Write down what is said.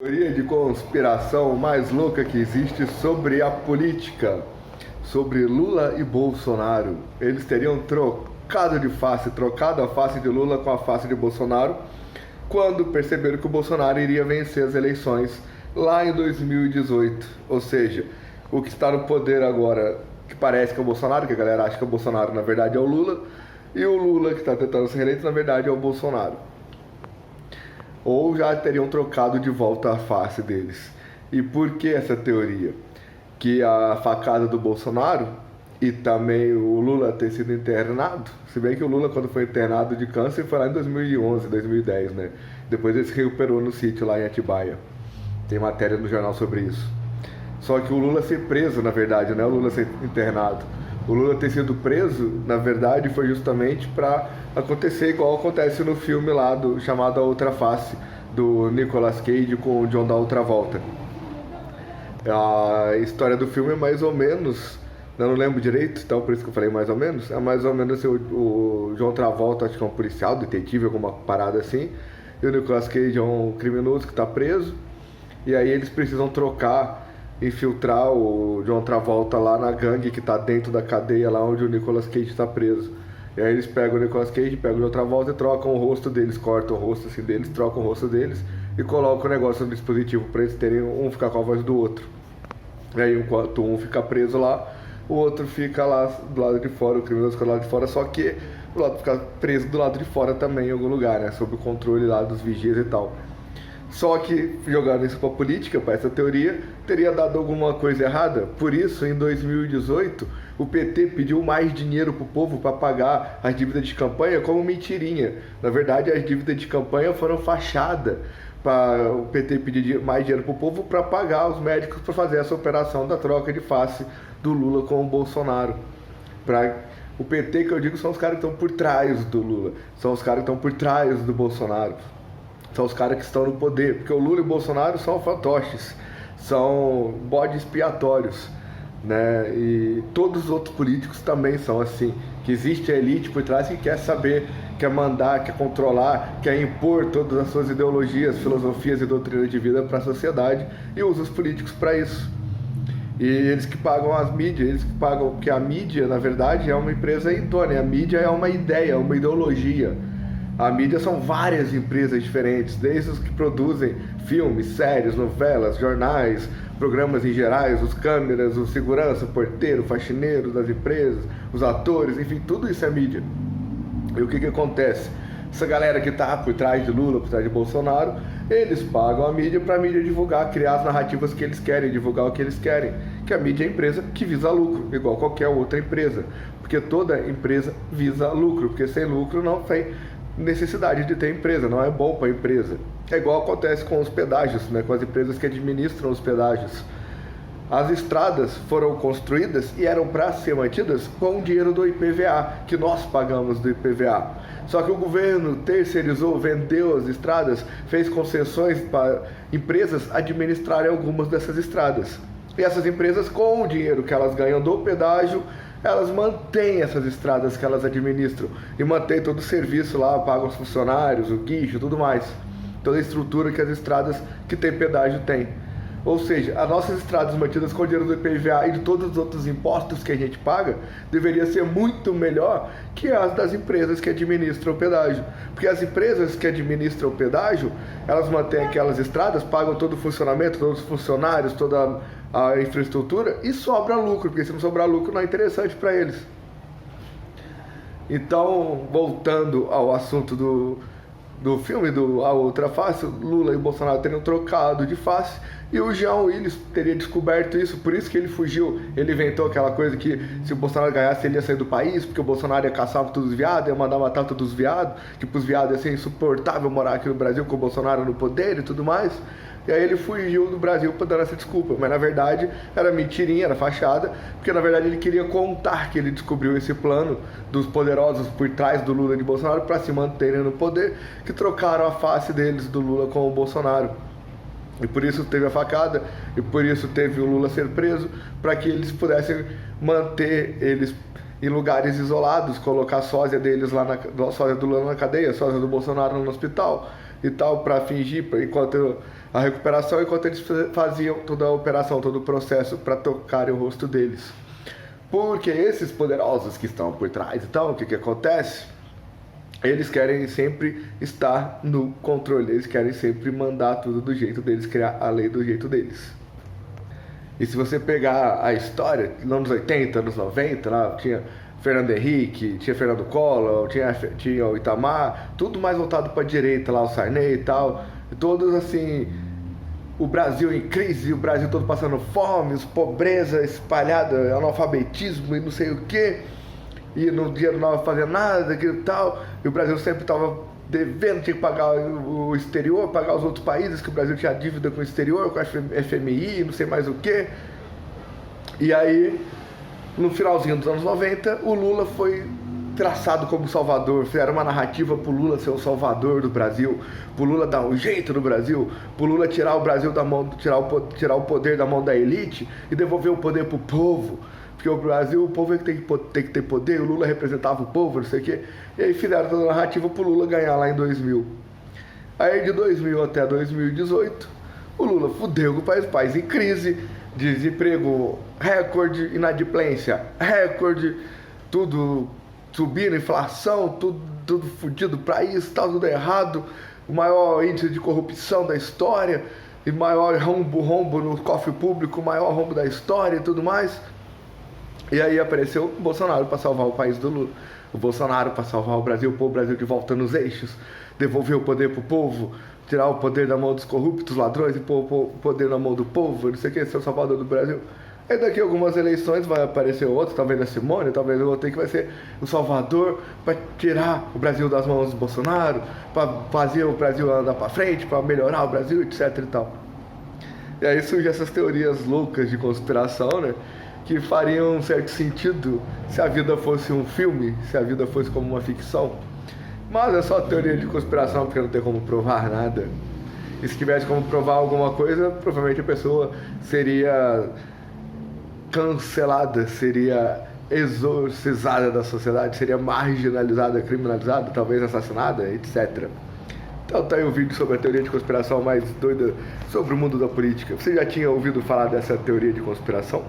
Teoria de conspiração mais louca que existe sobre a política, sobre Lula e Bolsonaro. Eles teriam trocado a face de Lula com a face de Bolsonaro, quando perceberam que o Bolsonaro iria vencer as eleições lá em 2018. Ou seja, o que está no poder agora, que parece que é o Bolsonaro, que a galera acha que é o Bolsonaro, na verdade é o Lula, e o Lula que está tentando ser reeleito, na verdade é o Bolsonaro. Ou já teriam trocado de volta a face deles. E por que essa teoria? Que a facada do Bolsonaro e também o Lula ter sido internado, se bem que o Lula, quando foi internado de câncer, foi lá em 2011, 2010, né? Depois ele se recuperou no sítio lá em Atibaia. Tem matéria no jornal sobre isso. Só que o Lula ser preso, na verdade, não é o Lula ser internado. O Lula ter sido preso, na verdade, foi justamente para acontecer igual acontece no filme lá chamado A Outra Face, do Nicolas Cage com o John da Outra Volta. A história do filme é mais ou menos, eu não lembro direito, então por isso que eu falei mais ou menos, é mais ou menos assim, o John Travolta, acho que é um policial, detetive, alguma parada assim, e o Nicolas Cage é um criminoso que está preso, e aí eles precisam infiltrar o John Travolta lá na gangue que está dentro da cadeia lá onde o Nicolas Cage está preso. E aí eles pegam o Nicolas Cage, pegam o John Travolta e trocam o rosto deles, cortam o rosto assim deles, trocam o rosto deles e colocam o negócio no dispositivo para eles terem um ficar com a voz do outro. E aí enquanto um fica preso lá, o outro fica lá do lado de fora, o criminoso fica do lado de fora, só que o outro fica preso do lado de fora também em algum lugar, né, sob o controle lá dos vigias e tal. Só que, jogando isso para a política, para essa teoria, teria dado alguma coisa errada. Por isso, em 2018, o PT pediu mais dinheiro para o povo para pagar as dívidas de campanha como mentirinha. Na verdade, as dívidas de campanha foram fachada para o PT pedir mais dinheiro para o povo para pagar os médicos para fazer essa operação da troca de face do Lula com o Bolsonaro. O PT, que eu digo, são os caras que estão por trás do Lula, são os caras que estão por trás do Bolsonaro. São os caras que estão no poder, porque o Lula e o Bolsonaro são fantoches, são bodes expiatórios, né? E todos os outros políticos também são assim, que existe a elite por trás que quer saber, quer mandar, quer controlar, quer impor todas as suas ideologias, filosofias e doutrinas de vida para a sociedade e usa os políticos para isso. E eles que pagam as mídias, eles que pagam, porque a mídia, na verdade, é uma empresa idônea, a mídia é uma ideia, uma ideologia. A mídia são várias empresas diferentes, desde os que produzem filmes, séries, novelas, jornais, programas em gerais, os câmeras, o segurança, o porteiro, o faxineiro das empresas, os atores, enfim, tudo isso é mídia. E o que acontece? Essa galera que está por trás de Lula, por trás de Bolsonaro, eles pagam a mídia para a mídia divulgar, criar as narrativas que eles querem, divulgar o que eles querem. Que a mídia é empresa que visa lucro, igual qualquer outra empresa. Porque toda empresa visa lucro, porque sem lucro não tem necessidade de ter empresa, não é bom para a empresa. É igual acontece com os pedágios, né, com as empresas que administram os pedágios. As estradas foram construídas e eram para ser mantidas com o dinheiro do IPVA, que nós pagamos do IPVA. Só que o governo terceirizou, vendeu as estradas, fez concessões para empresas administrarem algumas dessas estradas. E essas empresas, com o dinheiro que elas ganham do pedágio, elas mantêm essas estradas que elas administram e mantêm todo o serviço lá, pagam os funcionários, o guincho, tudo mais, toda a estrutura que as estradas que tem pedágio têm. Ou seja, as nossas estradas mantidas com o dinheiro do IPVA e de todos os outros impostos que a gente paga deveria ser muito melhor que as das empresas que administram o pedágio, porque as empresas que administram o pedágio, elas mantêm aquelas estradas, pagam todo o funcionamento, todos os funcionários, toda a infraestrutura e sobra lucro, porque se não sobrar lucro não é interessante para eles. Então, voltando ao assunto do filme, A Outra Face, Lula e Bolsonaro teriam trocado de face e o Jean Willis teria descoberto isso, por isso que ele fugiu. Ele inventou aquela coisa que se o Bolsonaro ganhasse ele ia sair do país, porque o Bolsonaro ia caçar todos os viados, ia mandar matar todos os viados, que pros viados ia ser insuportável morar aqui no Brasil com o Bolsonaro no poder e tudo mais. E aí ele fugiu do Brasil para dar essa desculpa, mas na verdade era mentirinha, era fachada, porque na verdade ele queria contar que ele descobriu esse plano dos poderosos por trás do Lula e de Bolsonaro para se manterem no poder, que trocaram a face deles do Lula com o Bolsonaro. E por isso teve a facada, e por isso teve o Lula ser preso, para que eles pudessem manter eles em lugares isolados, colocar a sósia deles lá, sósia do Lula na cadeia, sósia do Bolsonaro no hospital. e tal, para fingir, enquanto a recuperação, enquanto eles faziam toda a operação, todo o processo para tocarem o rosto deles. Porque esses poderosos que estão por trás, então, o que acontece? Eles querem sempre estar no controle, eles querem sempre mandar tudo do jeito deles, criar a lei do jeito deles. E se você pegar a história, nos anos 80, anos 90, lá tinha Fernando Henrique, tinha Fernando Collor, tinha o Itamar, tudo mais voltado para a direita, lá o Sarney e tal, todos assim, o Brasil em crise, o Brasil todo passando fome, pobreza espalhada, analfabetismo e não sei o que, e no dinheiro não estava fazendo nada, aquilo e tal, e o Brasil sempre estava devendo, tinha que pagar o exterior, pagar os outros países, que o Brasil tinha dívida com o exterior, com a FMI, não sei mais o que. E aí, no finalzinho dos anos 90, o Lula foi traçado como salvador, fizeram uma narrativa pro Lula ser o salvador do Brasil, pro Lula dar um jeito no Brasil, pro Lula tirar o Brasil da mão, tirar o poder da mão da elite e devolver o poder pro povo. Porque o Brasil, o povo é que tem que ter poder, o Lula representava o povo, não sei o quê. E aí fizeram toda a narrativa pro Lula ganhar lá em 2000. Aí de 2000 até 2018, o Lula fudeu com o país em crise, desemprego recorde, inadimplência recorde, tudo subindo, inflação, tudo fudido, o país, tá tudo errado, o maior índice de corrupção da história, e maior rombo no cofre público, o maior rombo da história e tudo mais. E aí apareceu o Bolsonaro para salvar o país do Lula. O Bolsonaro para salvar o Brasil, pôr o Brasil de volta nos eixos, devolver o poder pro povo, tirar o poder da mão dos corruptos, ladrões e pôr o poder na mão do povo, não sei o que, ser o salvador do Brasil. Aí daqui a algumas eleições vai aparecer outro, talvez a Simone, talvez o outro que vai ser o salvador para tirar o Brasil das mãos do Bolsonaro, para fazer o Brasil andar para frente, para melhorar o Brasil, etc e tal. E aí surgem essas teorias loucas de conspiração, né? Que fariam um certo sentido se a vida fosse um filme, se a vida fosse como uma ficção. Mas é só teoria de conspiração, porque não tem como provar nada. E se tivesse como provar alguma coisa, provavelmente a pessoa seria cancelada, seria exorcizada da sociedade, seria marginalizada, criminalizada, talvez assassinada, etc. Então tá aí um vídeo sobre a teoria de conspiração mais doida sobre o mundo da política. Você já tinha ouvido falar dessa teoria de conspiração?